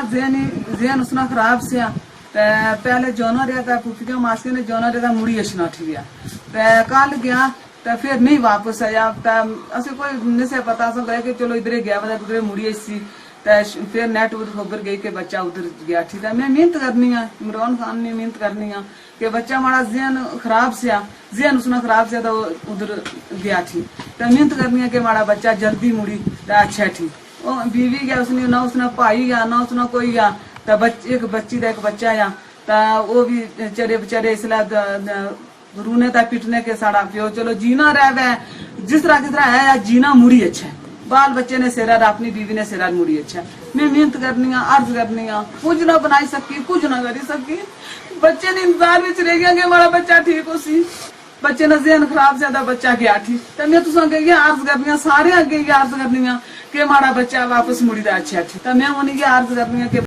जेन उसना खराब से पहले जोना रहता पुफिका मासी ने जोना रहता मुड़ी अशना ठीक कल गया तो फिर नहीं वापस आया असं कोई नहीं से पता सब कि चलो इधर गया मतलब उधर मुड़ी ऐसी फिर नेट उधर खबर गई कि बच्चा उधर गया ठीक है। मैं मेहनत करनी है, इमरान खान ने मेहनत करनी है कि बच्चा हमारा जहन खराब से जहन उसने खराब से तो उधर गया ठीक तो मेहनत करनी है कि हमारा बच्चा जल्दी मुड़ी तो अच्छा ठीक। बीवी गया उसने ना उसने भाई गया ना उसने कोई गया तो एक बच्ची का एक बच्चा या तो वो भी चरे बेचारे इसलिए रूने था पिटने के साड़ा प्यो चलो जीना रह जिस तरह है जीना मुड़ी अच्छा है। बाल बच्चे ने सिरार अपनी बीवी ने सिरार मुड़ी अच्छा। मैं मेहनत करनी है अर्ज करनी है कुछ ना बनाई सकी कुछ ना करी सकी। बच्चे ने इंतजार में रह गया कि हमारा बच्चा ठीक हो सी बच्चे ने जहन खराब ज्यादा बच्चा गया ठीक तो मैं तुसा कही अर्ज करनी सारे अगे अर्ज करनी कि हमारा बच्चा वापस मुड़ी दा अच्छा ठीक तो मैं उन्हीं की अर्ज करनी कि